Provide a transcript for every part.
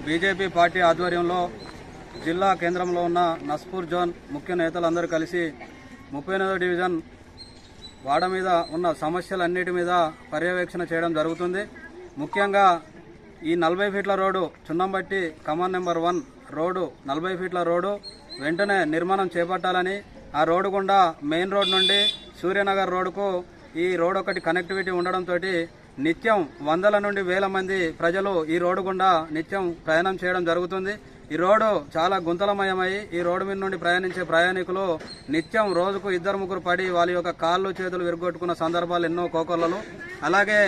BJP party ఆధ్వర్యంలో జిల్లా కేంద్రంలో ఉన్న నస్పూర్ జోన్ ముఖ్య నేతలందరూ కలిసి 38వ డివిజన్ వాడ మీద ఉన్న సమస్యలన్నిటి మీద పర్యవేక్షణ చేయడం జరుగుతుంది. ముఖ్యంగా ఈ 40 ఫీట్ల రోడ్డు చున్నంబట్టి కమాన్ నెంబర్ 1 రోడ్డు 40 ఫీట్ల రోడ్డు వెంటనే నిర్మాణం చేపట్టాలని, ఆ రోడ్డు గుండా మెయిన్ రోడ్ నుండి సూర్యనగర్ రోడ్డుకు ఈ రోడ్ ఒకటి కనెక్టివిటీ ఉండడంతో నిత్యం వందల నుండి వేల మంది ప్రజలు ఈ రోడ్డు గుండా నిత్యం ప్రయాణం చేయడం జరుగుతుంది. ఈ రోడ్డు చాలా గుంతలమయమై ఈ రోడ్డు మీద నుండి ప్రయాణించే ప్రయాణికులు నిత్యం రోజుకు 2-3 పడి వాళ్ళ యొక్క కాళ్ళు చేతులు విరగొట్టుకున్న సందర్భాలు ఎన్నో కోకొల్లలు. అలాగే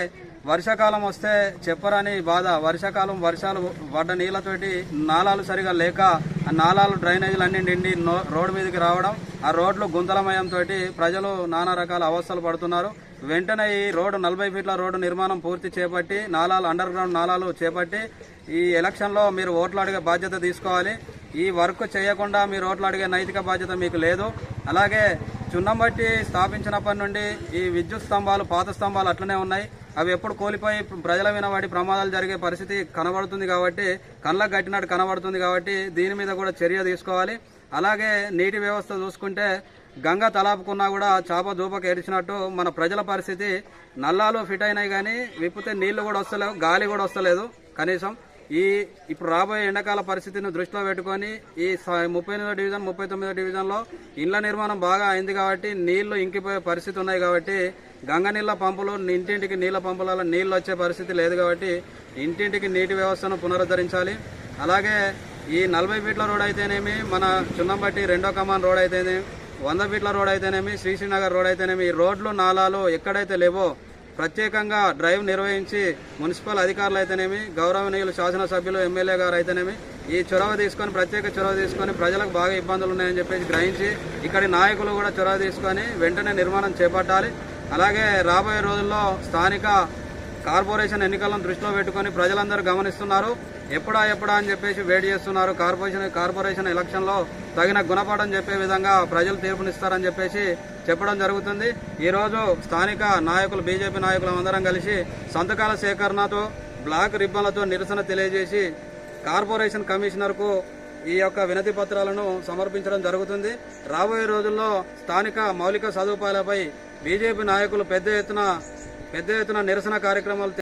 వర్షాకాలం వస్తే చెప్పరాని బాధ. వర్షాలు పడ్డ నీళ్లతోటి నాలాలు సరిగా లేక ఆ నాలాలు డ్రైనేజీలు అన్ని నిండి రోడ్డు మీదకి రావడం, ఆ రోడ్లు గుంతలమయంతో ప్రజలు నానా రకాల అవస్థలు పడుతున్నారు. వెంటనే ఈ రోడ్డు 40 ఫీట్ల రోడ్డు నిర్మాణం పూర్తి చేపట్టి అండర్ గ్రౌండ్ నాలాలు చేపట్టి ఈ ఎలక్షన్లో మీరు ఓట్లు అడిగే బాధ్యత తీసుకోవాలి. ఈ వర్క్ చేయకుండా మీరు ఓట్లు అడిగే నైతిక బాధ్యత మీకు లేదు. అలాగే చున్నంబట్టి స్థాపించినప్పటి నుండి ఈ విద్యుత్ స్తంభాలు పాత స్తంభాలు అట్లనే ఉన్నాయి. అవి ఎప్పుడు కూలిపోయి ప్రజల మీద వాటి ప్రమాదాలు జరిగే పరిస్థితి కనబడుతుంది కాబట్టి, కళ్ళకు కట్టినట్టు కనబడుతుంది కాబట్టి దీని మీద కూడా చర్య తీసుకోవాలి. అలాగే నీటి వ్యవస్థ చూసుకుంటే గంగ తలాపుకున్నా కూడా చాప దూపకు ఏడ్చినట్టు మన ప్రజల పరిస్థితి. నల్లాలు ఫిట్ అయినాయి కానీ విప్పితే నీళ్లు కూడా వస్తలేవు, గాలి కూడా వస్తలేదు కనీసం. ఇప్పుడు రాబోయే ఎండాకాల పరిస్థితిని దృష్టిలో పెట్టుకొని ఈ 38వ డివిజన్ 39వ డివిజన్లో ఇండ్ల నిర్మాణం బాగా అయింది కాబట్టి నీళ్లు ఇంకిపోయే పరిస్థితి ఉన్నాయి కాబట్టి గంగ నీళ్ల పంపులు ఇంటింటికి నీళ్ల పంపులలో నీళ్లు వచ్చే పరిస్థితి లేదు కాబట్టి ఇంటింటికి నీటి వ్యవస్థను పునరుద్ధరించాలి. అలాగే ఈ 40 ఫీట్ల రోడ్ అయితేనేమి, మన చున్నంబట్టి 2వ కమాన్ రోడ్ అయితేనేమి, 100 ఫీట్ల రోడ్ అయితేనేమి, శ్రీనగర్ రోడ్ అయితేనేమి, ఈ రోడ్లు నాలాలు ఎక్కడైతే లేవో ప్రత్యేకంగా డ్రైవ్ నిర్వహించి మున్సిపల్ అధికారులు అయితేనేమి, గౌరవనీయులు శాసనసభ్యులు ఎమ్మెల్యే గారు అయితేనేమి ఈ ప్రత్యేక చొరవ తీసుకొని ప్రజలకు బాగా ఇబ్బందులు ఉన్నాయని చెప్పేసి గ్రహించి ఇక్కడి నాయకులు కూడా చొరవ తీసుకొని వెంటనే నిర్మాణం చేపట్టాలి. అలాగే రాబోయే రోజుల్లో స్థానిక కార్పొరేషన్ ఎన్నికలను దృష్టిలో పెట్టుకొని ప్రజలందరూ గమనిస్తున్నారు. ఎప్పుడా అని చెప్పేసి వెయిట్ చేస్తున్నారు. కార్పొరేషన్ ఎలక్షన్లో తగిన గుణపాఠం చెప్పే విధంగా ప్రజలు తీర్పునిస్తారని చెప్పేసి చెప్పడం జరుగుతుంది. ఈరోజు స్థానిక నాయకులు బీజేపీ నాయకులు అందరం కలిసి సంతకాల సేకరణతో బ్లాక్ రిబ్బన్లతో నిరసన తెలియజేసి కార్పొరేషన్ కమిషనర్కు ఈ యొక్క వినతి పత్రాలను సమర్పించడం జరుగుతుంది. రాబోయే రోజుల్లో స్థానిక మౌలిక సదుపాయాలపై బీజేపీ నాయకులు పెద్ద ఎత్తున నిరసన కార్యక్రమాలు